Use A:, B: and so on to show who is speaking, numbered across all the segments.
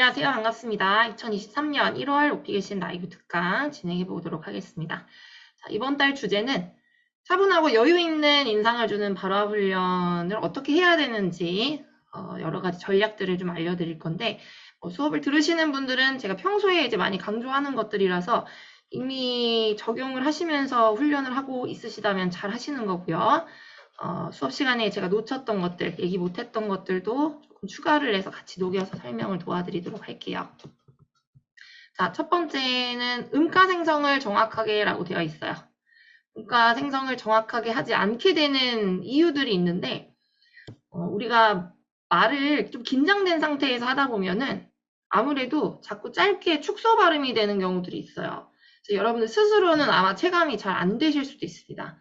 A: 안녕하세요. 반갑습니다. 2023년 1월 오피게신 라이브 특강 진행해 보도록 하겠습니다. 자, 이번 달 주제는 차분하고 여유 있는 인상을 주는 발화 훈련을 어떻게 해야 되는지 여러 가지 전략들을 좀 알려드릴 건데 수업을 들으시는 분들은 제가 평소에 이제 많이 강조하는 것들이라서 이미 적용을 하시면서 훈련을 하고 있으시다면 잘 하시는 거고요. 수업 시간에 제가 놓쳤던 것들, 얘기 못했던 것들도 조금 추가를 해서 같이 녹여서 설명을 도와드리도록 할게요. 자, 첫 번째는 음가 생성을 정확하게 라고 되어 있어요. 음가 생성을 정확하게 하지 않게 되는 이유들이 있는데, 우리가 말을 좀 긴장된 상태에서 하다 보면은 아무래도 자꾸 짧게 축소 발음이 되는 경우들이 있어요. 그래서 여러분들 스스로는 아마 체감이 잘 안 되실 수도 있습니다.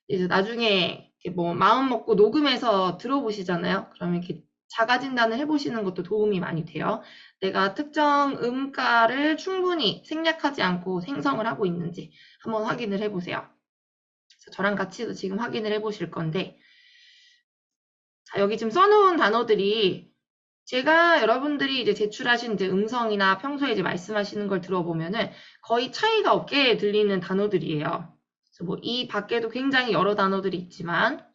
A: 이제 나중에 뭐 마음 먹고 녹음해서 들어보시잖아요. 그러면 이렇게 자가 진단을 해보시는 것도 도움이 많이 돼요. 내가 특정 음가를 충분히 생략하지 않고 생성을 하고 있는지 한번 확인을 해보세요. 그래서 저랑 같이도 지금 확인을 해보실 건데, 자, 여기 지금 써놓은 단어들이 제가 여러분들이 이제 제출하신 이제 음성이나 평소에 이제 말씀하시는 걸 들어보면은 거의 차이가 없게 들리는 단어들이에요. 그래서 뭐 이 밖에도 굉장히 여러 단어들이 있지만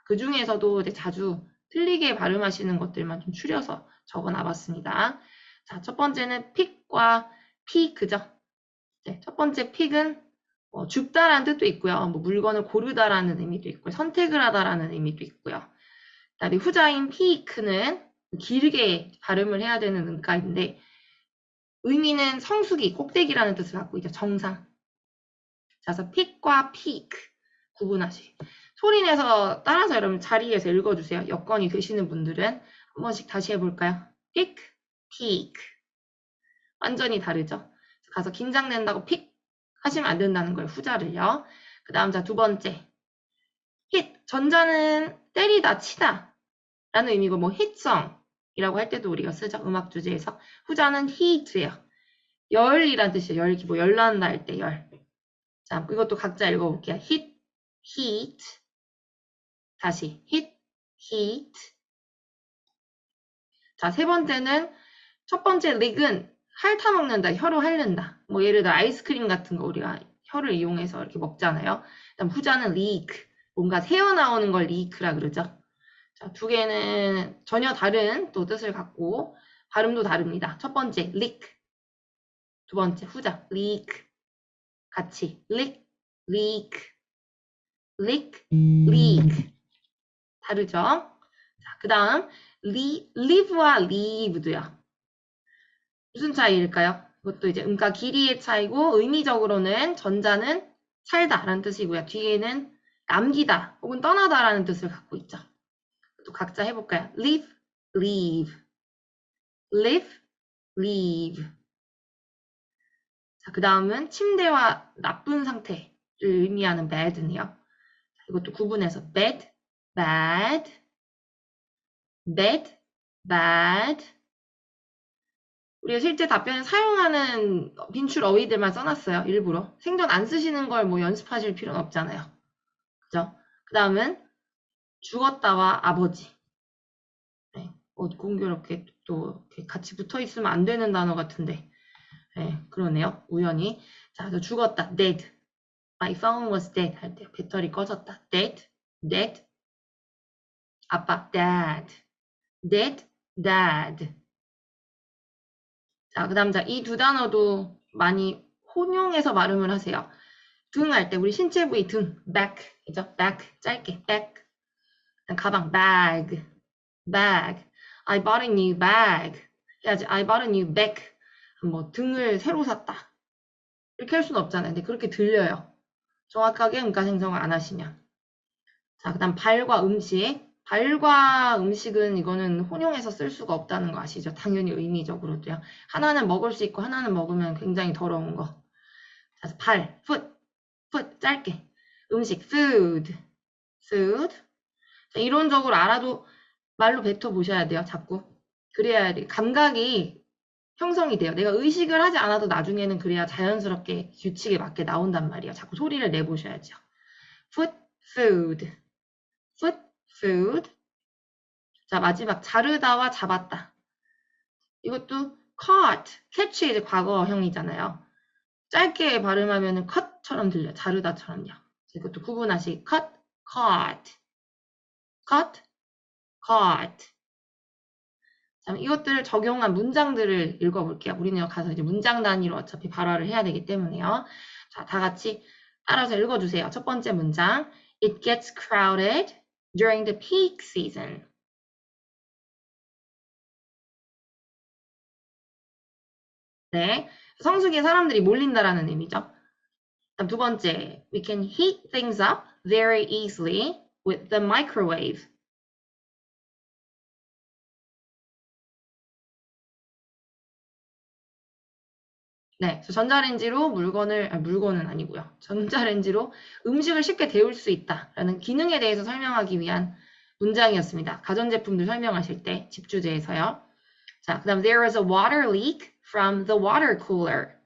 A: 그 중에서도 이제 자주 틀리게 발음하시는 것들만 좀 추려서 적어 놔봤습니다. 자, 첫 번째는 픽과 피크죠. 네, 첫 번째 픽은 줍다라는 뜻도 있고요. 뭐 물건을 고르다라는 의미도 있고요. 선택을 하다라는 의미도 있고요. 그다음에 후자인 피크는 길게 발음을 해야 되는 음가인데 의미는 성수기, 꼭대기라는 뜻을 갖고 있죠. 정상. 그래서 픽과 피크 구분하시. 소리 내서 따라서 여러분 자리에서 읽어주세요. 여건이 되시는 분들은 한 번씩 다시 해볼까요? pick, peak. 완전히 다르죠? 가서 긴장된다고 픽 하시면 안 된다는 거예요. 후자를요. 그 다음 자 두 번째. hit. 전자는 때리다, 치다 라는 의미고 뭐 hit성이라고 할 때도 우리가 쓰죠. 음악 주제에서. 후자는 heat예요. 열이란 뜻이에요. 열, 뭐 열난다 할 때 열. 자, 이것도 각자 읽어볼게요. hit, heat. 다시 hit, heat. 자, 세 번째는 첫 번째 릭은 핥아먹는다, 혀로 핥는다. 뭐 예를 들어 아이스크림 같은 거 우리가 혀를 이용해서 이렇게 먹잖아요. 그다음 후자는 리크, 뭔가 새어나오는 걸 리크라 그러죠. 자, 두 개는 전혀 다른 또 뜻을 갖고 발음도 다릅니다. 첫 번째 리크, 두 번째 후자 리크. 같이 리크, 리크, 리크, 리크. 다르죠? 자, 그 다음 live와 live도요. 무슨 차이일까요? 이것도 이제 음가 길이의 차이고 의미적으로는 전자는 살다라는 뜻이고요. 뒤에는 남기다 혹은 떠나다라는 뜻을 갖고 있죠. 또 각자 해볼까요? live, leave, live, leave. 자, 그 다음은 침대와 나쁜 상태를 의미하는 bad네요. 이것도 구분해서 bad, bad, bad, bad. 우리가 실제 답변에 사용하는 빈출 어휘들만 써놨어요. 일부러. 생전 안 쓰시는 걸 뭐 연습하실 필요는 없잖아요. 그죠? 그 다음은 죽었다와 아버지. 네, 공교롭게 또 이렇게 같이 붙어 있으면 안 되는 단어 같은데. 네, 그러네요. 우연히. 자, 그래서 죽었다. dead. My phone was dead 할 때 배터리 꺼졌다. dead, dead. 아빠, dad. dead, dad. 자, 그 다음 자, 이 두 단어도 많이 혼용해서 발음을 하세요. 등 할 때 우리 신체 부위 등, back이죠. back, 짧게, back. 가방, bag, bag. I bought a new bag. 해야지. I bought a new bag. 뭐 등을 새로 샀다. 이렇게 할 수는 없잖아요. 근데 그렇게 들려요. 정확하게 음가 생성을 안 하시면. 자, 그 다음 발과 음식. 발과 음식은 이거는 혼용해서 쓸 수가 없다는 거 아시죠? 당연히 의미적으로도요. 하나는 먹을 수 있고 하나는 먹으면 굉장히 더러운 거. 자, 발, foot, 짧게. 음식, food. 자, 이론적으로 알아도 말로 뱉어보셔야 돼요, 자꾸. 그래야 돼. 감각이 형성이 돼요. 내가 의식을 하지 않아도 나중에는 그래야 자연스럽게 규칙에 맞게 나온단 말이에요. 자꾸 소리를 내보셔야죠. food. 자, 마지막 자르다와 잡았다. 이것도 caught, catch이 이제 과거형이잖아요. 짧게 발음하면은 cut처럼 들려. 자르다처럼요. 이것도 구분하시. cut, caught, cut, caught. 자, 이것들을 적용한 문장들을 읽어볼게요. 우리는 여기 가서 이제 문장 단위로 어차피 발화를 해야 되기 때문에요. 자, 다 같이 따라서 읽어주세요. 첫 번째 문장. It gets crowded during the peak season. 네, 성수기에 사람들이 몰린다라는 의미죠. 두 번째, we can heat things up very easily with the microwave. 네, 전자레인지로 물건은 아니고요. 전자레인지로 음식을 쉽게 데울 수 있다라는 기능에 대해서 설명하기 위한 문장이었습니다. 가전제품들 설명하실 때 집주제에서요. 자, 그 다음 there was a water leak from the water cooler.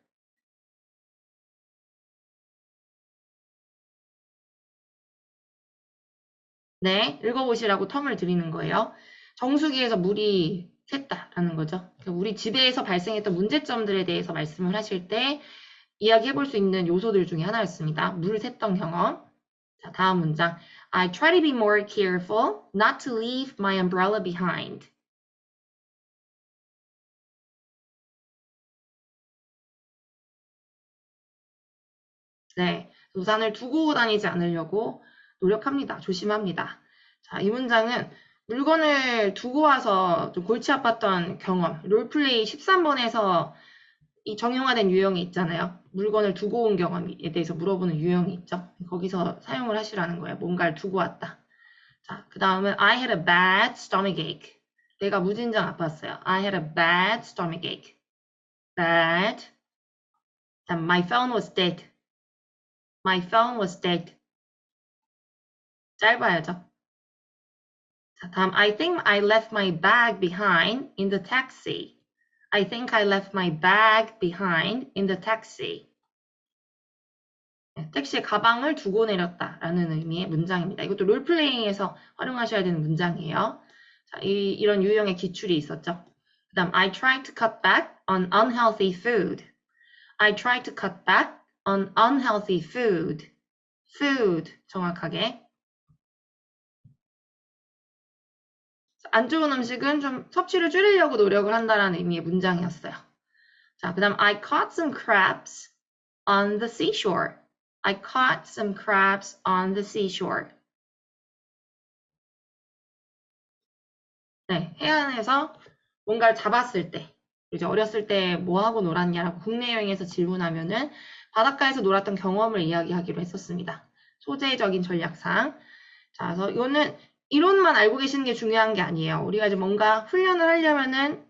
A: 네, 읽어보시라고 텀을 드리는 거예요. 정수기에서 물이 샜다라는 거죠. 우리 집에서 발생했던 문제점들에 대해서 말씀을 하실 때 이야기해 볼 수 있는 요소들 중에 하나였습니다. 물 샜던 경험. 자, 다음 문장. I try to be more careful not to leave my umbrella behind. 네, 우산을 두고 다니지 않으려고 노력합니다. 조심합니다. 자, 이 문장은 물건을 두고 와서 좀 골치 아팠던 경험, 롤플레이 13번에서 이 정형화된 유형이 있잖아요. 물건을 두고 온 경험에 대해서 물어보는 유형이 있죠. 거기서 사용을 하시라는 거예요. 뭔가를 두고 왔다. 자, 그 다음은 I had a bad stomachache. 내가 무진장 아팠어요. I had a bad stomachache. Bad. 자, my phone was dead. My phone was dead. 짧아야죠. 자, 다음 I think I left my bag behind in the taxi. I think I left my bag behind in the taxi. 네, 택시에 가방을 두고 내렸다라는 의미의 문장입니다. 이것도 롤플레잉에서 활용하셔야 되는 문장이에요. 자, 이런 유형의 기출이 있었죠. 그 다음 I try to cut back on unhealthy food. I try to cut back on unhealthy food. food 정확하게. 안 좋은 음식은 좀 섭취를 줄이려고 노력을 한다라는 의미의 문장이었어요. 자, 그 다음 I caught some crabs on the seashore. I caught some crabs on the seashore. 네, 해안에서 뭔가를 잡았을 때, 이제 어렸을 때 뭐 하고 놀았냐라고 국내 여행에서 질문하면은 바닷가에서 놀았던 경험을 이야기하기로 했었습니다. 소재적인 전략상. 자, 그래서 이거는 이론만 알고 계시는 게 중요한 게 아니에요. 우리가 이제 뭔가 훈련을 하려면은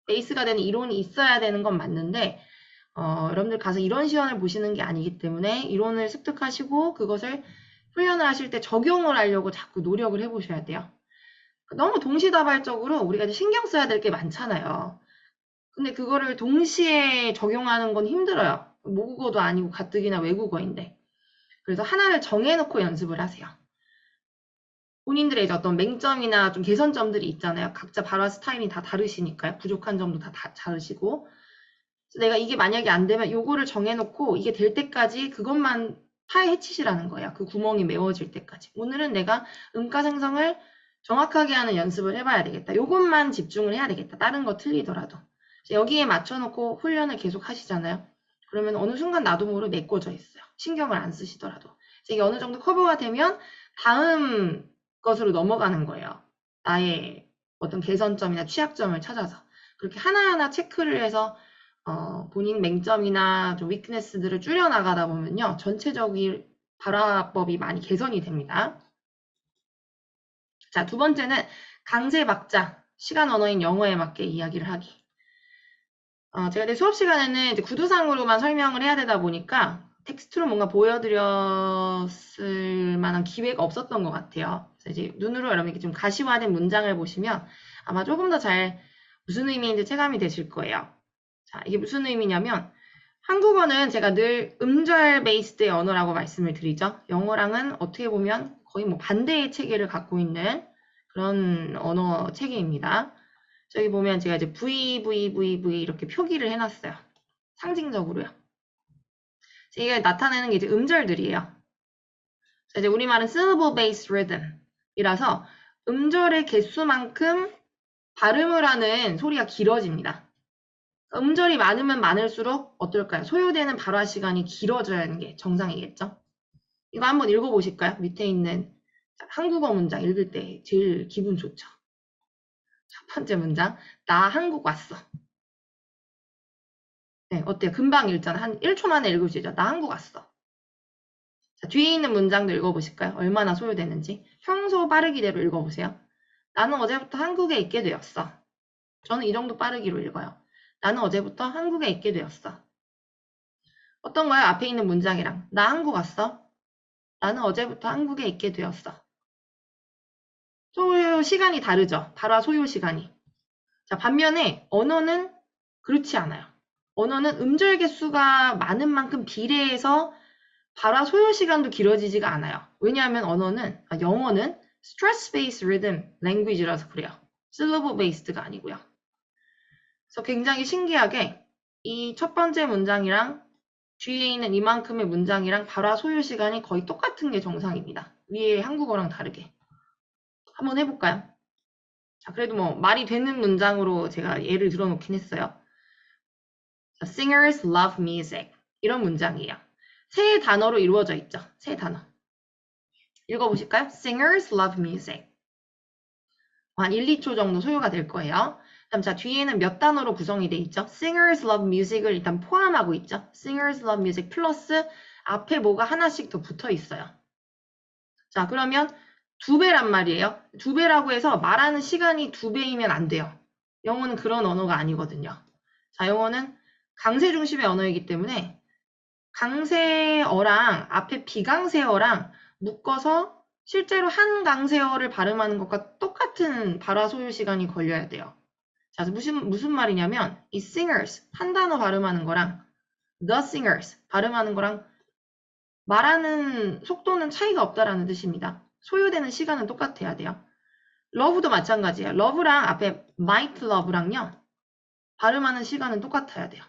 A: 베이스가 되는 이론이 있어야 되는 건 맞는데, 여러분들 가서 이론 시연을 보시는 게 아니기 때문에 이론을 습득하시고 그것을 훈련을 하실 때 적용을 하려고 자꾸 노력을 해보셔야 돼요. 너무 동시다발적으로 우리가 이제 신경 써야 될 게 많잖아요. 근데 그거를 동시에 적용하는 건 힘들어요. 모국어도 아니고 가뜩이나 외국어인데. 그래서 하나를 정해놓고 연습을 하세요. 본인들의 이제 어떤 맹점이나 좀 개선점들이 있잖아요. 각자 발화 스타일이 다 다르시니까요. 부족한 점도 다 다르시고. 내가 이게 만약에 안 되면 요거를 정해놓고 이게 될 때까지 그것만 파헤치시라는 거예요. 그 구멍이 메워질 때까지. 오늘은 내가 음가 생성을 정확하게 하는 연습을 해봐야 되겠다. 요것만 집중을 해야 되겠다. 다른 거 틀리더라도. 여기에 맞춰놓고 훈련을 계속 하시잖아요. 그러면 어느 순간 나도 모르게 메꿔져 있어요. 신경을 안 쓰시더라도. 이게 어느 정도 커버가 되면 다음 것으로 넘어가는 거예요. 나의 어떤 개선점이나 취약점을 찾아서. 그렇게 하나하나 체크를 해서 본인 맹점이나 좀 위크네스들을 줄여나가다 보면요. 전체적인 발화법이 많이 개선이 됩니다. 자, 두 번째는 강세 박자, 시간 언어인 영어에 맞게 이야기를 하기. 제가 내 수업 시간에는 이제 구두상으로만 설명을 해야 되다 보니까 텍스트로 뭔가 보여드렸을 만한 기회가 없었던 것 같아요. 그래서 이제 눈으로 여러분이 좀 가시화된 문장을 보시면 아마 조금 더 잘 무슨 의미인지 체감이 되실 거예요. 자, 이게 무슨 의미냐면 한국어는 제가 늘 음절 베이스드의 언어라고 말씀을 드리죠. 영어랑은 어떻게 보면 거의 뭐 반대의 체계를 갖고 있는 그런 언어 체계입니다. 저기 보면 제가 이제 V 이렇게 표기를 해놨어요. 상징적으로요. 이게 나타내는 게 이제 음절들이에요. 자, 이제 우리말은 syllable based rhythm 이라서 음절의 개수만큼 발음을 하는 소리가 길어집니다. 음절이 많으면 많을수록 어떨까요? 소요되는 발화 시간이 길어져야 하는 게 정상이겠죠? 이거 한번 읽어보실까요? 밑에 있는 한국어 문장 읽을 때 제일 기분 좋죠. 첫 번째 문장, 나 한국 왔어. 네, 어때요? 금방 읽잖아. 한 1초 만에 읽을 수 있죠. 나 한국 왔어. 자, 뒤에 있는 문장도 읽어보실까요? 얼마나 소요되는지. 평소 빠르기대로 읽어보세요. 나는 어제부터 한국에 있게 되었어. 저는 이 정도 빠르기로 읽어요. 나는 어제부터 한국에 있게 되었어. 어떤가요? 앞에 있는 문장이랑. 나 한국 왔어. 나는 어제부터 한국에 있게 되었어. 소요 시간이 다르죠. 발화 소요 시간이. 자, 반면에 언어는 그렇지 않아요. 언어는 음절 개수가 많은 만큼 비례해서 발화 소요 시간도 길어지지가 않아요. 왜냐하면 영어는 stress based rhythm language라서 그래요. syllable based가 아니고요. 그래서 굉장히 신기하게 이 첫 번째 문장이랑 뒤에 있는 이만큼의 문장이랑 발화 소요 시간이 거의 똑같은 게 정상입니다. 위에 한국어랑 다르게. 한번 해볼까요? 자, 그래도 뭐 말이 되는 문장으로 제가 예를 들어놓긴 했어요. 자, Singers love music. 이런 문장이에요. 세 단어로 이루어져 있죠. 세 단어. 읽어보실까요? Singers love music. 한 1, 2초 정도 소요가 될 거예요. 그럼 자, 뒤에는 몇 단어로 구성이 돼 있죠? Singers love music을 일단 포함하고 있죠. Singers love music 플러스 앞에 뭐가 하나씩 더 붙어 있어요. 자, 그러면 2배란 말이에요. 2배라고 해서 말하는 시간이 2배이면 안 돼요. 영어는 그런 언어가 아니거든요. 자, 영어는 강세 중심의 언어이기 때문에 강세어랑 앞에 비강세어랑 묶어서 실제로 한 강세어를 발음하는 것과 똑같은 발화 소요 시간이 걸려야 돼요. 자, 무슨 말이냐면 이 singers 한 단어 발음하는 거랑 the singers 발음하는 거랑 말하는 속도는 차이가 없다라는 뜻입니다. 소요되는 시간은 똑같아야 돼요. love도 마찬가지예요. love랑 앞에 might love랑요. 발음하는 시간은 똑같아야 돼요.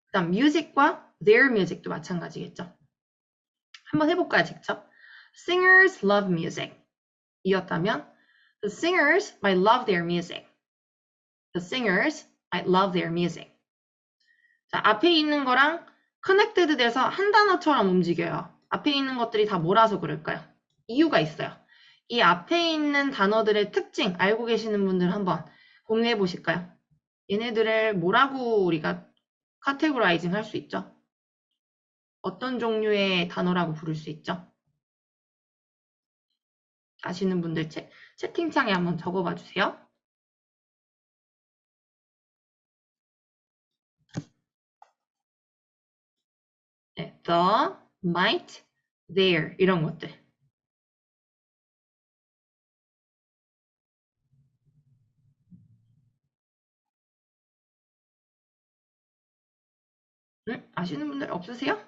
A: 그 다음 music과 their music도 마찬가지겠죠. 한번 해볼까요, 직접? Singers love music. 이었다면 The singers might love their music. The singers might love their music. 자, 앞에 있는 거랑 connected 돼서 한 단어처럼 움직여요. 앞에 있는 것들이 다 몰아서 그럴까요? 이유가 있어요. 이 앞에 있는 단어들의 특징 알고 계시는 분들 한번 공유해 보실까요? 얘네들을 뭐라고 우리가 카테고라이징 할 수 있죠? 어떤 종류의 단어라고 부를 수 있죠? 아시는 분들 채팅창에 한번 적어봐 주세요. 네, the, might, their 이런 것들. 아시는 분들 없으세요?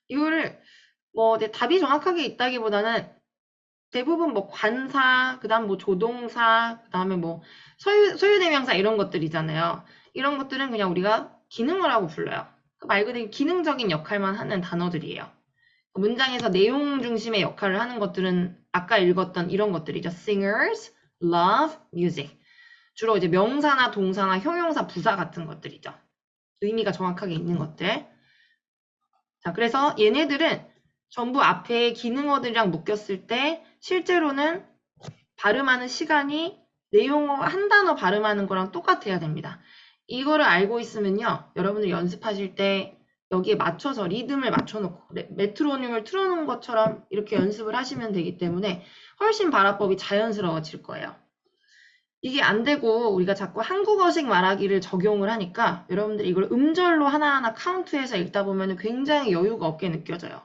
A: 이거를 뭐 답이 정확하게 있다기보다는 대부분 뭐 관사, 그다음 뭐 조동사, 그다음에 뭐 소유대명사 이런 것들이잖아요. 이런 것들은 그냥 우리가 기능을 하고 불러요. 말 그대로 기능적인 역할만 하는 단어들이에요. 문장에서 내용 중심의 역할을 하는 것들은 아까 읽었던 이런 것들이죠. Singers love music. 주로 이제 명사나 동사나 형용사, 부사 같은 것들이죠. 의미가 정확하게 있는 것들. 자, 그래서 얘네들은 전부 앞에 기능어들이랑 묶였을 때 실제로는 발음하는 시간이 내용어 한 단어 발음하는 거랑 똑같아야 됩니다. 이거를 알고 있으면요. 여러분들 연습하실 때 여기에 맞춰서 리듬을 맞춰놓고 메트로놈을 틀어놓은 것처럼 이렇게 연습을 하시면 되기 때문에 훨씬 발화법이 자연스러워질 거예요. 이게 안 되고 우리가 자꾸 한국어식 말하기를 적용을 하니까 여러분들이 이걸 음절로 하나하나 카운트해서 읽다 보면 굉장히 여유가 없게 느껴져요.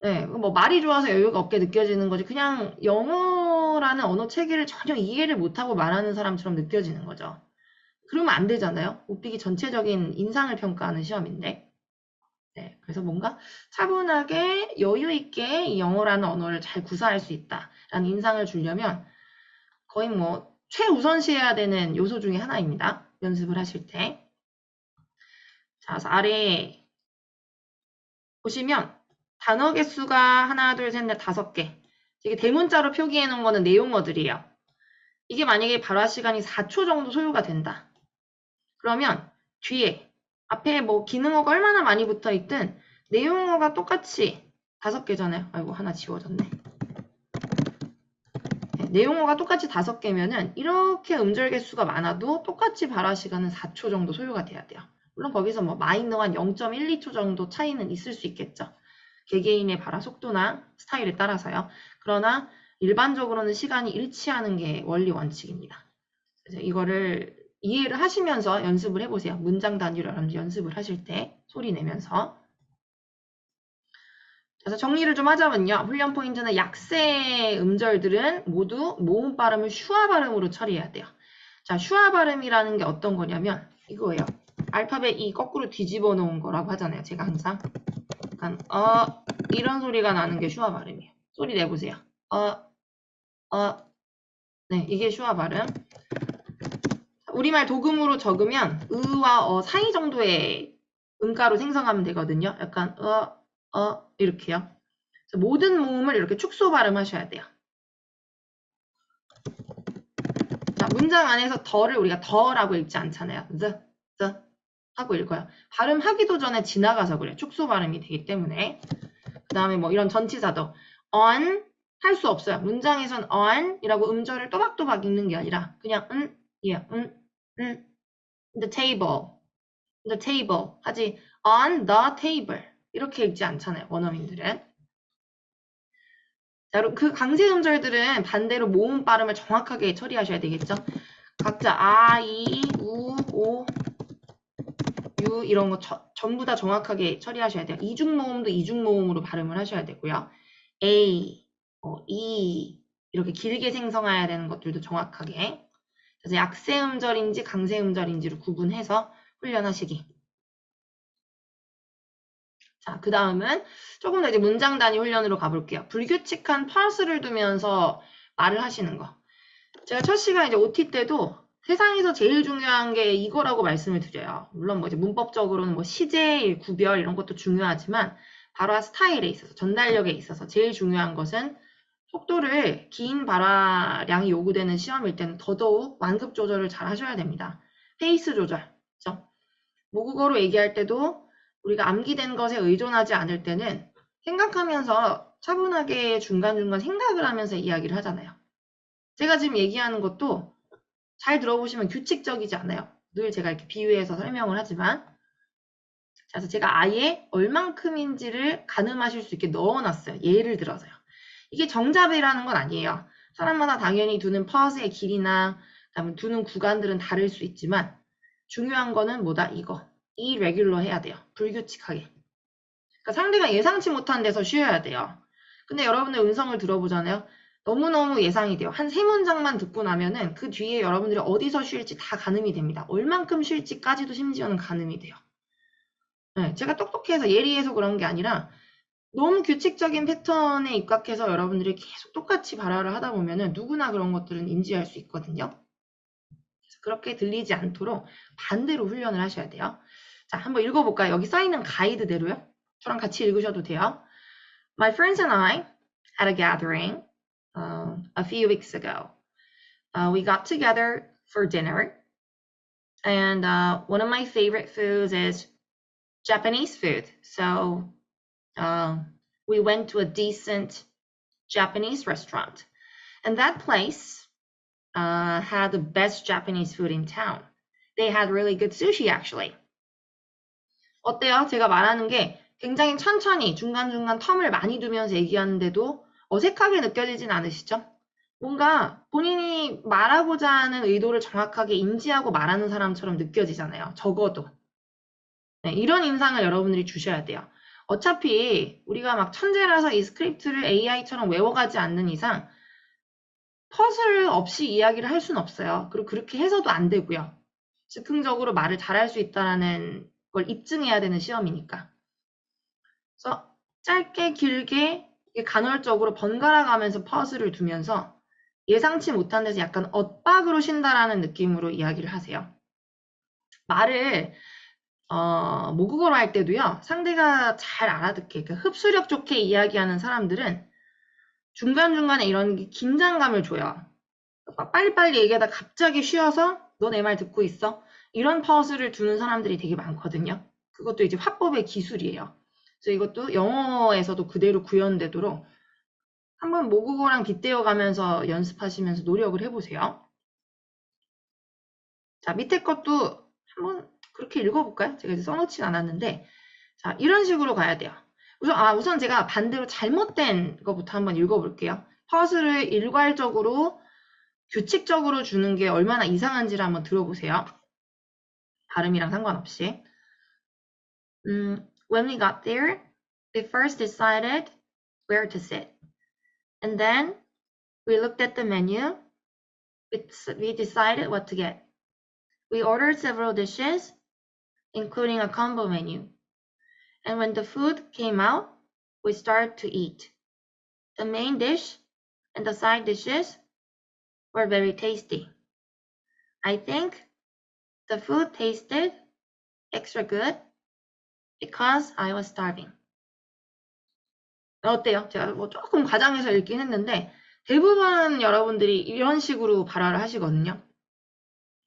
A: 네, 뭐 말이 좋아서 여유가 없게 느껴지는 거지 그냥 영어라는 언어 체계를 전혀 이해를 못하고 말하는 사람처럼 느껴지는 거죠. 그러면 안 되잖아요. 웃비기 전체적인 인상을 평가하는 시험인데. 네, 그래서 뭔가 차분하게 여유 있게 이 영어라는 언어를 잘 구사할 수 있다라는 인상을 주려면 거의 뭐 최우선시해야 되는 요소 중에 하나입니다. 연습을 하실 때. 자, 그래서 아래에 보시면 단어 개수가 하나, 둘, 셋, 넷, 5개. 이게 대문자로 표기해 놓은 거는 내용어들이에요. 이게 만약에 발화 시간이 4초 정도 소요가 된다. 그러면 뒤에 앞에 뭐 기능어가 얼마나 많이 붙어 있든 내용어가 똑같이 5개잖아요. 아이고 하나 지워졌네. 네, 내용어가 똑같이 5개면은 이렇게 음절 개수가 많아도 똑같이 발화 시간은 4초 정도 소요가 돼야 돼요. 물론 거기서 뭐 마이너 한 0.12초 정도 차이는 있을 수 있겠죠. 개개인의 발화 속도나 스타일에 따라서요. 그러나 일반적으로는 시간이 일치하는 게 원리 원칙입니다. 그래서 이거를 이해를 하시면서 연습을 해보세요. 문장 단위로 여러분들 연습을 하실 때 소리 내면서. 그래서 정리를 좀 하자면요. 훈련 포인트는 약세 음절들은 모두 모음 발음을 슈아 발음으로 처리해야 돼요. 자, 슈아 발음이라는 게 어떤 거냐면 이거예요. 알파벳 E 거꾸로 뒤집어 놓은 거라고 하잖아요. 제가 항상. 약간 이런 소리가 나는 게 슈아 발음이에요. 소리 내보세요. 네, 이게 슈아 발음. 우리말 도금으로 적으면 으와 사이 정도의 음가로 생성하면 되거든요. 약간 이렇게요. 그래서 모든 모음을 이렇게 축소 발음하셔야 돼요. 자, 문장 안에서 더를 우리가 더라고 읽지 않잖아요. the 하고 읽어요. 발음하기도 전에 지나가서 그래요. 축소 발음이 되기 때문에. 그 다음에 뭐 이런 전치사도 on 할 수 없어요. 문장에선 on이라고 음절을 또박또박 읽는 게 아니라 그냥 the table 하지 on the table 이렇게 읽지 않잖아요. 원어민들은. 자, 여러분 그 강세 음절들은 반대로 모음 발음을 정확하게 처리하셔야 되겠죠. 각자 아, 이, 우, 오, 유 이런 거 전부 다 정확하게 처리하셔야 돼요. 이중모음도 이중모음으로 발음을 하셔야 되고요. A, E 이렇게 길게 생성해야 되는 것들도 정확하게. 그래서 약세 음절인지 강세 음절인지를 구분해서 훈련하시기. 자, 그 다음은 조금 더 이제 문장 단위 훈련으로 가볼게요. 불규칙한 파스를 두면서 말을 하시는 거. 제가 첫 시간 이제 OT 때도 세상에서 제일 중요한 게 이거라고 말씀을 드려요. 물론 뭐 이제 문법적으로는 뭐 시제, 구별 이런 것도 중요하지만 발화 스타일에 있어서 전달력에 있어서 제일 중요한 것은 속도를 긴 발화량이 요구되는 시험일 때는 더더욱 완급 조절을 잘 하셔야 됩니다. 페이스 조절. 그렇죠? 모국어로 얘기할 때도 우리가 암기된 것에 의존하지 않을 때는 생각하면서 차분하게 중간중간 생각을 하면서 이야기를 하잖아요. 제가 지금 얘기하는 것도 잘 들어보시면 규칙적이지 않아요. 늘 제가 이렇게 비유해서 설명을 하지만 그래서 제가 아예 얼만큼인지를 가늠하실 수 있게 넣어놨어요. 예를 들어서요. 이게 정답이라는 건 아니에요. 사람마다 당연히 두는 퍼스의 길이나 그다음에 두는 구간들은 다를 수 있지만 중요한 거는 뭐다? 이거. irregular 해야 돼요. 불규칙하게. 그러니까 상대가 예상치 못한 데서 쉬어야 돼요. 근데 여러분의 음성을 들어보잖아요. 너무너무 예상이 돼요. 한 3문장만 듣고 나면은 그 뒤에 여러분들이 어디서 쉴지 다 가늠이 됩니다. 얼만큼 쉴지까지도 심지어는 가늠이 돼요. 네, 제가 똑똑해서 예리해서 그런 게 아니라 너무 규칙적인 패턴에 입각해서 여러분들이 계속 똑같이 발화를 하다 보면은 누구나 그런 것들은 인지할 수 있거든요. 그래서 그렇게 들리지 않도록 반대로 훈련을 하셔야 돼요. 자, 한번 읽어볼까요? 여기 써있는 가이드대로요. 저랑 같이 읽으셔도 돼요. My friends and I had a gathering a few weeks ago. We got together for dinner, and one of my favorite foods is Japanese food. So we went to a decent Japanese restaurant, and that place had the best Japanese food in town. They had really good sushi, actually. 어때요? 제가 말하는 게 굉장히 천천히 중간중간 텀을 많이 두면서 얘기하는데도 어색하게 느껴지진 않으시죠? 뭔가 본인이 말하고자 하는 의도를 정확하게 인지하고 말하는 사람처럼 느껴지잖아요. 적어도. 네, 이런 인상을 여러분들이 주셔야 돼요. 어차피 우리가 막 천재라서 이 스크립트를 AI처럼 외워가지 않는 이상 퍼즐 없이 이야기를 할 수는 없어요. 그리고 그렇게 해서도 안 되고요. 즉흥적으로 말을 잘할 수 있다는 걸 입증해야 되는 시험이니까. 그래서 짧게 길게 간헐적으로 번갈아 가면서 퍼즐을 두면서 예상치 못한 데서 약간 엇박으로 쉰다라는 느낌으로 이야기를 하세요. 말을 모국어로 할 때도요. 상대가 잘 알아듣게 그러니까 흡수력 좋게 이야기하는 사람들은 중간중간에 이런 긴장감을 줘요. 빨리빨리 얘기하다 갑자기 쉬어서 너 내 말 듣고 있어? 이런 파우즈를 두는 사람들이 되게 많거든요. 그것도 이제 화법의 기술이에요. 그래서 이것도 영어에서도 그대로 구현되도록 한번 모국어랑 빗대어 가면서 연습하시면서 노력을 해보세요. 자, 밑에 것도 한번 그렇게 읽어볼까요? 제가 이제 써놓진 않았는데, 자, 이런 식으로 가야 돼요. 우선 제가 반대로 잘못된 것부터 한번 읽어볼게요. 퍼즐을 일괄적으로, 규칙적으로 주는 게 얼마나 이상한지를 한번 들어보세요. 발음이랑 상관없이. When we got there, we first decided where to sit. And then we looked at the menu. We decided what to get. We ordered several dishes, including a combo menu. And when the food came out, we started to eat. The main dish and the side dishes were very tasty. I think the food tasted extra good because I was starving. 어때요? 제가 뭐 조금 과장해서 읽긴 했는데 대부분 여러분들이 이런 식으로 발화를 하시거든요.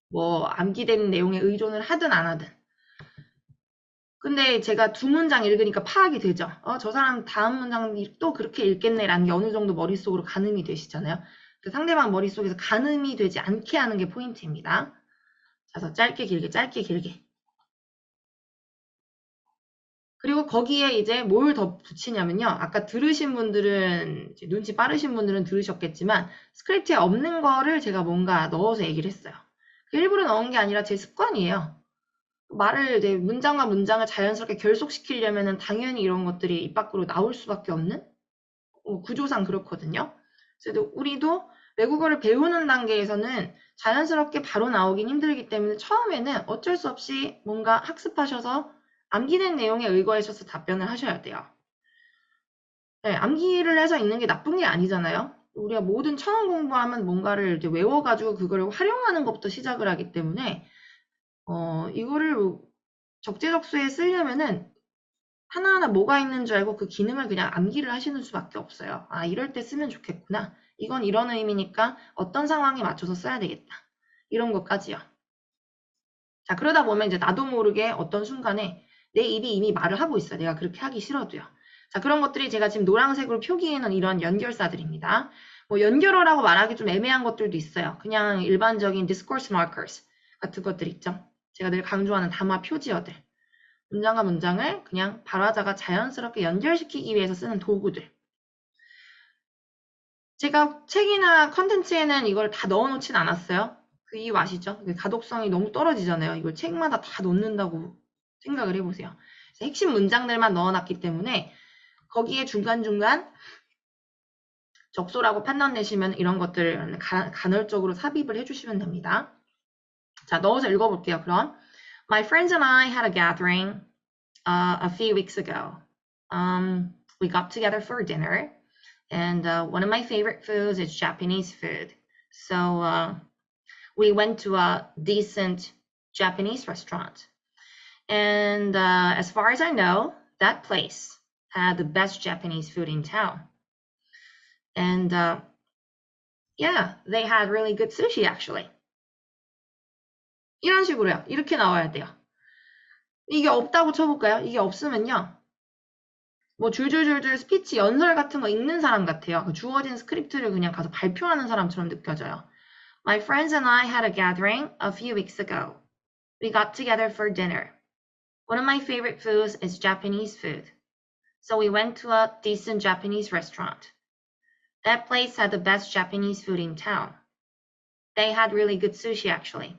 A: 뭐 암기된 내용에 의존을 하든 안 하든. 근데 제가 두 문장 읽으니까 파악이 되죠. 저 사람 다음 문장이 또 그렇게 읽겠네라는 게 어느 정도 머릿속으로 가늠이 되시잖아요. 그 상대방 머릿속에서 가늠이 되지 않게 하는 게 포인트입니다. 그래서 짧게 길게 짧게 길게. 그리고 거기에 이제 뭘 더 붙이냐면요. 아까 들으신 분들은 이제 눈치 빠르신 분들은 들으셨겠지만 스크립트에 없는 거를 제가 뭔가 넣어서 얘기를 했어요. 일부러 넣은 게 아니라 제 습관이에요. 말을 이제 문장과 문장을 자연스럽게 결속시키려면은 당연히 이런 것들이 입 밖으로 나올 수밖에 없는 구조상 그렇거든요. 그래서 우리도 외국어를 배우는 단계에서는 자연스럽게 바로 나오긴 힘들기 때문에 처음에는 어쩔 수 없이 뭔가 학습하셔서 암기된 내용에 의거하셔서 답변을 하셔야 돼요. 네, 암기를 해서 읽는 게 나쁜 게 아니잖아요. 우리가 모든 처음 공부하면 뭔가를 이제 외워가지고 그거를 활용하는 것부터 시작을 하기 때문에 이거를 적재적소에 쓰려면은 하나하나 뭐가 있는 줄 알고 그 기능을 그냥 암기를 하시는 수밖에 없어요. 아, 이럴 때 쓰면 좋겠구나. 이건 이런 의미니까 어떤 상황에 맞춰서 써야 되겠다. 이런 것까지요. 자, 그러다 보면 이제 나도 모르게 어떤 순간에 내 입이 이미 말을 하고 있어요. 내가 그렇게 하기 싫어도요. 자, 그런 것들이 제가 지금 노란색으로 표기해 놓은 이런 연결사들입니다. 뭐 연결어라고 말하기 좀 애매한 것들도 있어요. 그냥 일반적인 discourse markers 같은 것들 있죠. 제가 늘 강조하는 담화 표지어들. 문장과 문장을 그냥 발화자가 자연스럽게 연결시키기 위해서 쓰는 도구들. 제가 책이나 컨텐츠에는 이걸 다 넣어놓진 않았어요. 그 이유 아시죠? 가독성이 너무 떨어지잖아요. 이걸 책마다 다 넣는다고 생각을 해보세요. 핵심 문장들만 넣어놨기 때문에 거기에 중간중간 적소라고 판단 내시면 이런 것들을 간헐적으로 삽입을 해주시면 됩니다. 자, 넣어서 읽어볼게요. 그럼 My friends and I had a gathering a few weeks ago. We got together for dinner, and one of my favorite foods is Japanese food. So we went to a decent Japanese restaurant. And as far as I know, that place had the best Japanese food in town. And yeah, they had really good sushi actually. 이런 식으로요. 이렇게 나와야 돼요. 이게 없다고 쳐볼까요? 이게 없으면요. 뭐 줄줄줄줄 스피치 연설 같은 거 읽는 사람 같아요. 주어진 스크립트를 그냥 가서 발표하는 사람처럼 느껴져요. My friends and I had a gathering a few weeks ago. We got together for dinner. One of my favorite foods is Japanese food. So we went to a decent Japanese restaurant. That place had the best Japanese food in town. They had really good sushi actually.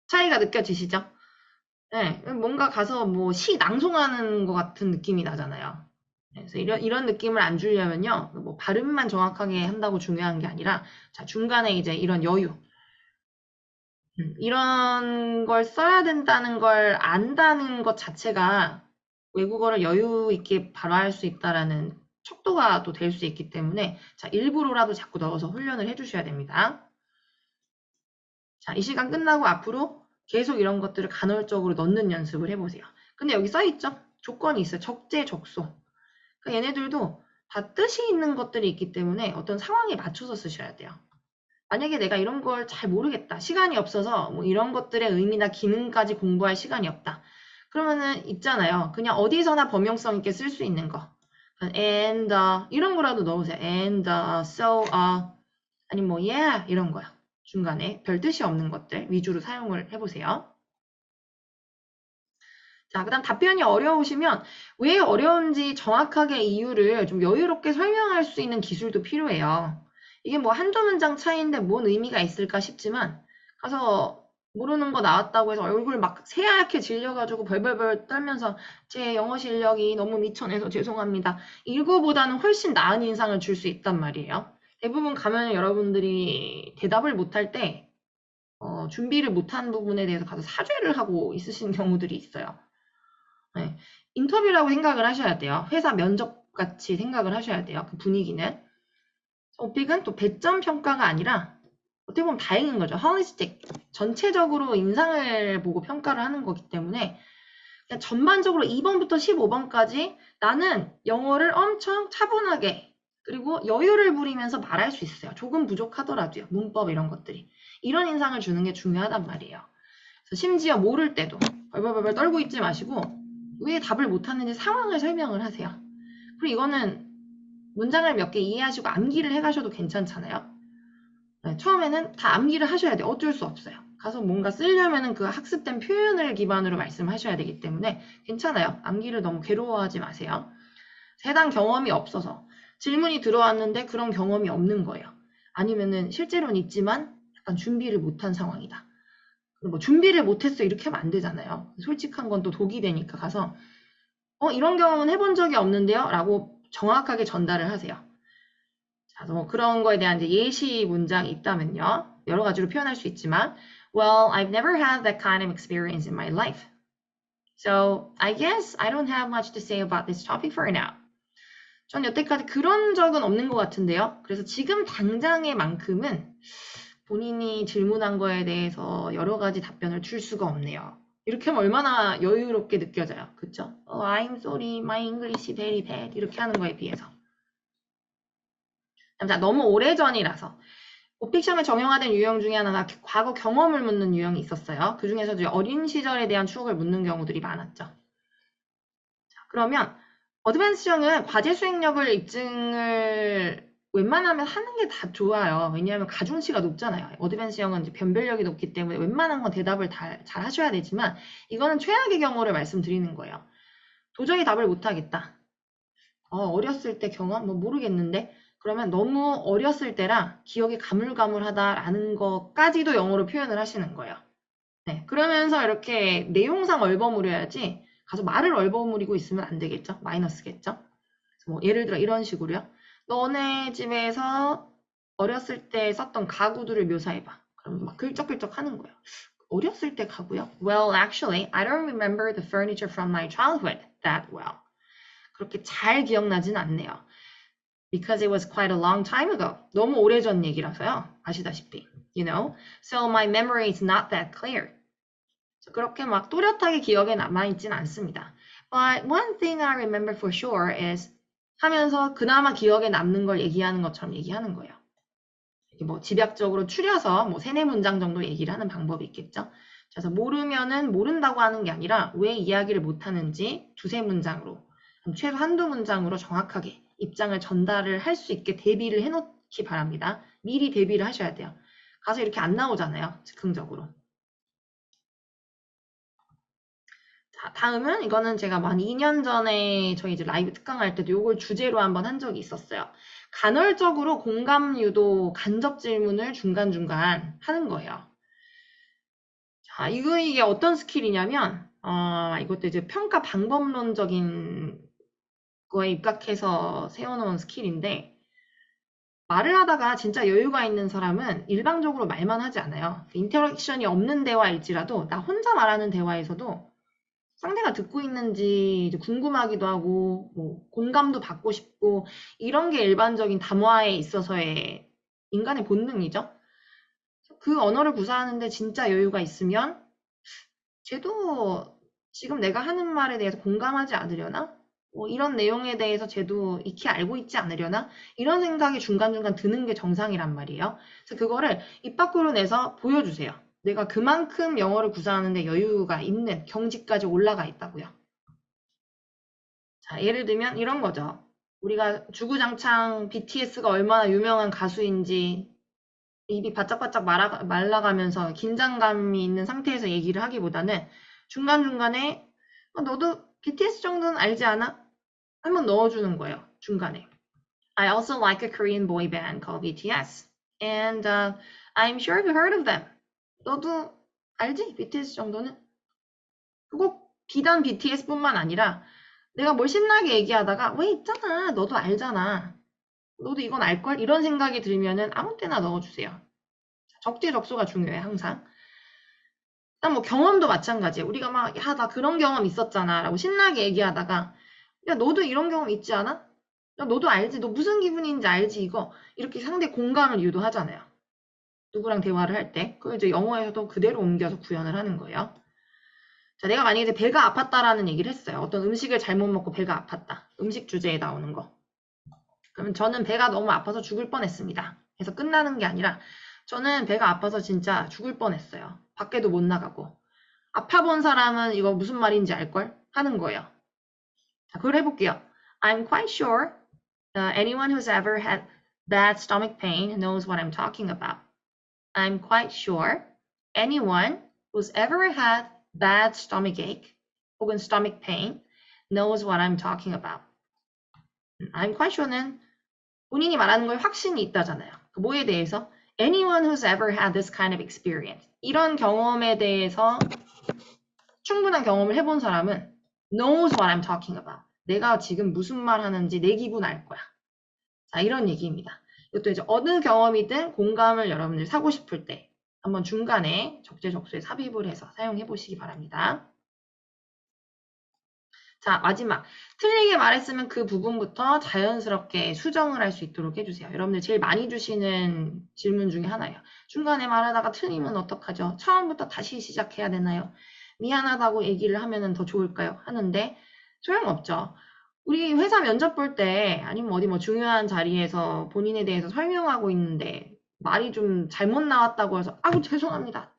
A: 차이가 느껴지시죠? 네, 뭔가 가서 뭐 시 낭송하는 것 같은 느낌이 나잖아요. 그래서 이런 느낌을 안 주려면요, 뭐 발음만 정확하게 한다고 중요한 게 아니라, 자, 중간에 이제 이런 여유, 이런 걸 써야 된다는 걸 안다는 것 자체가 외국어를 여유 있게 발화할 수 있다라는 척도가 또 될 수 있기 때문에 자, 일부러라도 자꾸 넣어서 훈련을 해주셔야 됩니다. 자, 이 시간 끝나고 앞으로 계속 이런 것들을 간헐적으로 넣는 연습을 해보세요. 근데 여기 써있죠? 조건이 있어요. 적재적소. 그러니까 얘네들도 다 뜻이 있는 것들이 있기 때문에 어떤 상황에 맞춰서 쓰셔야 돼요. 만약에 내가 이런 걸 잘 모르겠다. 시간이 없어서 뭐 이런 것들의 의미나 기능까지 공부할 시간이 없다. 그러면은 있잖아요. 그냥 어디서나 범용성 있게 쓸 수 있는 거. and, 이런 거라도 넣으세요. and, so, 아니 뭐 yeah 이런 거요. 중간에 별 뜻이 없는 것들 위주로 사용을 해보세요. 자, 그 다음 답변이 어려우시면 왜 어려운지 정확하게 이유를 좀 여유롭게 설명할 수 있는 기술도 필요해요. 이게 뭐 한두 문장 차이인데 뭔 의미가 있을까 싶지만 가서 모르는 거 나왔다고 해서 얼굴 막 새하얗게 질려가지고 벌벌벌 떨면서 제 영어 실력이 너무 미천해서 죄송합니다. 이거보다는 훨씬 나은 인상을 줄 수 있단 말이에요. 대부분 가면 여러분들이 대답을 못할 때 준비를 못한 부분에 대해서 가서 사죄를 하고 있으신 경우들이 있어요. 네. 인터뷰라고 생각을 하셔야 돼요. 회사 면접 같이 생각을 하셔야 돼요. 그 분위기는. 오픽은 또 배점 평가가 아니라 어떻게 보면 다행인 거죠. holistic. 전체적으로 인상을 보고 평가를 하는 거기 때문에 그냥 전반적으로 2번부터 15번까지 나는 영어를 엄청 차분하게 그리고 여유를 부리면서 말할 수 있어요. 조금 부족하더라도요. 문법 이런 것들이. 이런 인상을 주는 게 중요하단 말이에요. 그래서 심지어 모를 때도 벌벌벌 떨고 있지 마시고 왜 답을 못하는지 상황을 설명을 하세요. 그리고 이거는 문장을 몇 개 이해하시고 암기를 해가셔도 괜찮잖아요. 네, 처음에는 다 암기를 하셔야 돼요. 어쩔 수 없어요. 가서 뭔가 쓰려면은 그 학습된 표현을 기반으로 말씀하셔야 되기 때문에 괜찮아요. 암기를 너무 괴로워하지 마세요. 해당 경험이 없어서 질문이 들어왔는데 그런 경험이 없는 거예요. 아니면은 실제로는 있지만 약간 준비를 못한 상황이다. 뭐 준비를 못했어 이렇게 하면 안 되잖아요. 솔직한 건 또 독이 되니까 가서 이런 경험은 해본 적이 없는데요 라고 정확하게 전달을 하세요. 자, 뭐 그런 거에 대한 이제 예시 문장이 있다면요. 여러 가지로 표현할 수 있지만 Well, I've never had that kind of experience in my life. So, I guess I don't have much to say about this topic for now. 전 여태까지 그런 적은 없는 것 같은데요. 그래서 지금 당장의 만큼은 본인이 질문한 거에 대해서 여러 가지 답변을 줄 수가 없네요. 이렇게 하면 얼마나 여유롭게 느껴져요. 그쵸? I'm sorry, my English is very bad. 이렇게 하는 거에 비해서. 자, 너무 오래전이라서. 오픽션에 정형화된 유형 중에 하나가 과거 경험을 묻는 유형이 있었어요. 그 중에서도 어린 시절에 대한 추억을 묻는 경우들이 많았죠. 자, 그러면 어드밴스형은 과제 수행력을 입증을 웬만하면 하는 게 다 좋아요. 왜냐하면 가중치가 높잖아요. 어드밴스형은 이제 변별력이 높기 때문에 웬만한 건 대답을 다 잘 하셔야 되지만 이거는 최악의 경우를 말씀드리는 거예요. 도저히 답을 못하겠다. 어렸을 때 경험? 뭐 모르겠는데 그러면 너무 어렸을 때라 기억이 가물가물하다라는 것까지도 영어로 표현을 하시는 거예요. 네, 그러면서 이렇게 내용상 얼버무려야지 가서 말을 얼버무리고 있으면 안 되겠죠? 마이너스겠죠? 뭐 예를 들어 이런 식으로요. 너네 집에서 어렸을 때 썼던 가구들을 묘사해봐. 그럼 막 긁적긁적 하는 거예요. 어렸을 때 가구요? Well, actually, I don't remember the furniture from my childhood that well. 그렇게 잘 기억나진 않네요. Because it was quite a long time ago. 너무 오래전 얘기라서요. 아시다시피. You know? So my memory is not that clear. 그렇게 막 또렷하게 기억에 남아있진 않습니다. But one thing I remember for sure is 하면서 그나마 기억에 남는 걸 얘기하는 것처럼 얘기하는 거예요. 뭐 집약적으로 추려서 뭐 3, 4문장 정도 얘기를 하는 방법이 있겠죠. 그래서 모르면은 모른다고 하는 게 아니라 왜 이야기를 못하는지 2, 3문장으로 최소 한두 문장으로 정확하게 입장을 전달을 할 수 있게 대비를 해놓기 바랍니다. 미리 대비를 하셔야 돼요. 가서 이렇게 안 나오잖아요. 즉흥적으로. 자, 다음은 이거는 제가 한 2년 전에 저희 이제 라이브 특강할 때도 이걸 주제로 한번 한 적이 있었어요. 간헐적으로 공감 유도 간접 질문을 중간중간 하는 거예요. 자, 이게 어떤 스킬이냐면, 이것도 이제 평가 방법론적인 거에 입각해서 세워놓은 스킬인데, 말을 하다가 진짜 여유가 있는 사람은 일방적으로 말만 하지 않아요. 인터랙션이 없는 대화일지라도 나 혼자 말하는 대화에서도 상대가 듣고 있는지 이제 궁금하기도 하고, 뭐, 공감도 받고 싶고, 이런 게 일반적인 담화에 있어서의 인간의 본능이죠. 그 언어를 구사하는데 진짜 여유가 있으면, 쟤도 지금 내가 하는 말에 대해서 공감하지 않으려나? 뭐 이런 내용에 대해서 쟤도 익히 알고 있지 않으려나? 이런 생각이 중간중간 드는 게 정상이란 말이에요. 그래서 그거를 입 밖으로 내서 보여주세요. 내가 그만큼 영어를 구사하는데 여유가 있는 경지까지 올라가 있다고요. 자, 예를 들면 이런 거죠. 우리가 주구장창 BTS가 얼마나 유명한 가수인지 입이 바짝바짝 말라가면서 긴장감이 있는 상태에서 얘기를 하기보다는 중간중간에 너도 BTS 정도는 알지 않아? 한번 넣어주는 거예요. 중간에. I also like a Korean boy band called BTS. And I'm sure you've heard of them. 너도 알지? BTS 정도는? 꼭 비단 BTS뿐만 아니라 내가 뭘 신나게 얘기하다가 왜 있잖아. 너도 알잖아. 너도 이건 알걸? 이런 생각이 들면은 아무 때나 넣어주세요. 적재적소가 중요해, 항상. 일단 뭐 경험도 마찬가지예요. 우리가 막, 야, 나 그런 경험 있었잖아. 라고 신나게 얘기하다가, 야, 너도 이런 경험 있지 않아? 야, 너도 알지? 너 무슨 기분인지 알지? 이거. 이렇게 상대 공감을 유도하잖아요. 누구랑 대화를 할 때. 그걸 이제 영어에서도 그대로 옮겨서 구현을 하는 거예요. 자, 내가 만약에 배가 아팠다라는 얘기를 했어요. 어떤 음식을 잘못 먹고 배가 아팠다. 음식 주제에 나오는 거. 그러면 저는 배가 너무 아파서 죽을 뻔했습니다. 그래서 끝나는 게 아니라 저는 배가 아파서 진짜 죽을 뻔했어요. 밖에도 못 나가고. 아파본 사람은 이거 무슨 말인지 알걸? 하는 거예요. 자, 그걸 해볼게요. I'm quite sure anyone who's ever had bad stomach pain knows what I'm talking about. I'm quite sure anyone who's ever had bad stomach ache 혹은 stomach pain knows what I'm talking about. I'm quite sure는 본인이 말하는 거에 확신이 있다잖아요. 뭐에 대해서? Anyone who's ever had this kind of experience. 이런 경험에 대해서 충분한 경험을 해본 사람은 knows what I'm talking about. 내가 지금 무슨 말 하는지 내 기분 알 거야. 자, 이런 얘기입니다. 이것도 이제 어느 경험이든 공감을 여러분들 사고 싶을 때 한번 중간에 적재적소에 삽입을 해서 사용해 보시기 바랍니다. 자, 마지막. 틀리게 말했으면 그 부분부터 자연스럽게 수정을 할 수 있도록 해주세요. 여러분들 제일 많이 주시는 질문 중에 하나예요. 중간에 말하다가 틀리면 어떡하죠? 처음부터 다시 시작해야 되나요? 미안하다고 얘기를 하면 더 좋을까요? 하는데 소용없죠. 우리 회사 면접 볼 때 아니면 어디 뭐 중요한 자리에서 본인에 대해서 설명하고 있는데 말이 좀 잘못 나왔다고 해서 아우 죄송합니다.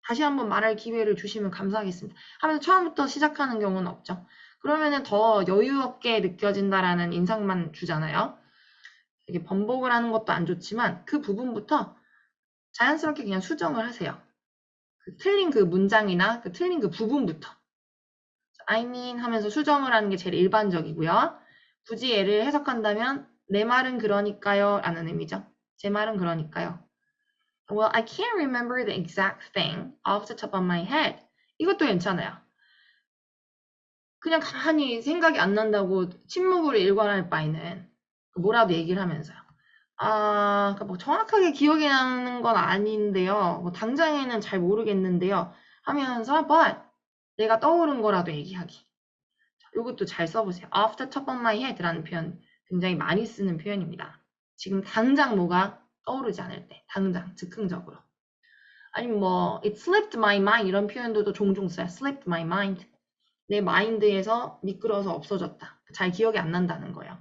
A: 다시 한번 말할 기회를 주시면 감사하겠습니다. 하면서 처음부터 시작하는 경우는 없죠. 그러면은 더 여유 없게 느껴진다라는 인상만 주잖아요. 이게 번복을 하는 것도 안 좋지만 그 부분부터 자연스럽게 그냥 수정을 하세요. 그 틀린 그 문장이나 그 틀린 그 부분부터. I mean 하면서 수정을 하는 게 제일 일반적이고요. 굳이 얘를 해석한다면 내 말은 그러니까요 라는 의미죠. 제 말은 그러니까요. Well, I can't remember the exact thing off the top of my head. 이것도 괜찮아요. 그냥 가만히 생각이 안 난다고 침묵으로 일관할 바에는 뭐라도 얘기를 하면서요. 그러니까 뭐 정확하게 기억이 나는 건 아닌데요. 뭐 당장에는 잘 모르겠는데요. 하면서 but 내가 떠오른 거라도 얘기하기. 이것도 잘 써보세요. off the top of my head라는 표현 굉장히 많이 쓰는 표현입니다. 지금 당장 뭐가 떠오르지 않을 때, 당장 즉흥적으로. 아니면 뭐 it slipped my mind 이런 표현도 종종 써요. slipped my mind. 내 마인드에서 미끄러워서 없어졌다. 잘 기억이 안 난다는 거예요.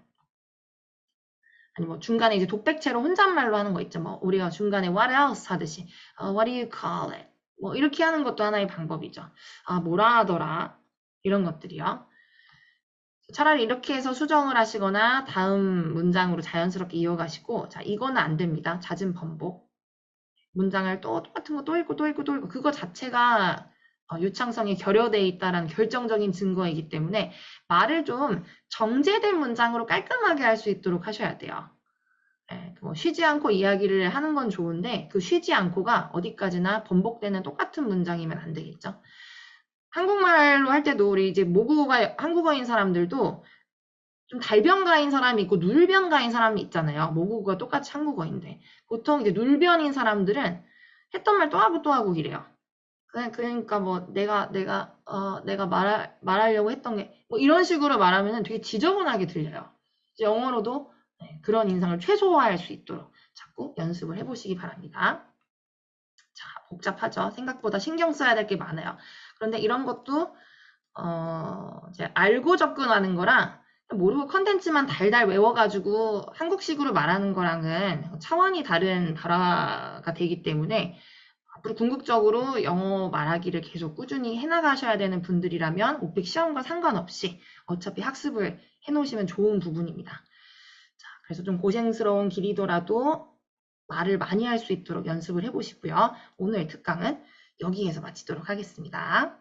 A: 아니 뭐 중간에 이제 독백체로 혼잣말로 하는 거 있죠. 뭐 우리가 중간에 what else 하듯이 what do you call it? 뭐 이렇게 하는 것도 하나의 방법이죠. 뭐라 하더라? 이런 것들이요. 차라리 이렇게 해서 수정을 하시거나 다음 문장으로 자연스럽게 이어가시고 자 이거는 안 됩니다. 잦은 번복. 문장을 또 똑같은 거 또 읽고 또 읽고 또 읽고 그거 자체가 유창성이 결여되어 있다는 결정적인 증거이기 때문에 말을 좀 정제된 문장으로 깔끔하게 할 수 있도록 하셔야 돼요. 네, 뭐 쉬지 않고 이야기를 하는 건 좋은데 그 쉬지 않고가 어디까지나 번복되는 똑같은 문장이면 안 되겠죠. 한국말로 할 때도 우리 이제 모국어가 한국어인 사람들도 좀 달변가인 사람이 있고 눌변가인 사람이 있잖아요. 모국어가 똑같이 한국어인데 보통 이제 눌변인 사람들은 했던 말 또 하고 또 하고 이래요. 그러니까 뭐 내가 말하려고 했던 게 뭐 이런 식으로 말하면은 되게 지저분하게 들려요. 영어로도 네, 그런 인상을 최소화할 수 있도록 자꾸 연습을 해보시기 바랍니다. 자, 복잡하죠. 생각보다 신경 써야 될 게 많아요. 그런데 이런 것도 이제 알고 접근하는 거랑 모르고 컨텐츠만 달달 외워가지고 한국식으로 말하는 거랑은 차원이 다른 발화가 되기 때문에 앞으로 궁극적으로 영어 말하기를 계속 꾸준히 해나가셔야 되는 분들이라면 오픽 시험과 상관없이 어차피 학습을 해놓으시면 좋은 부분입니다. 자, 그래서 좀 고생스러운 길이더라도 말을 많이 할 수 있도록 연습을 해보시고요. 오늘 특강은 여기에서 마치도록 하겠습니다.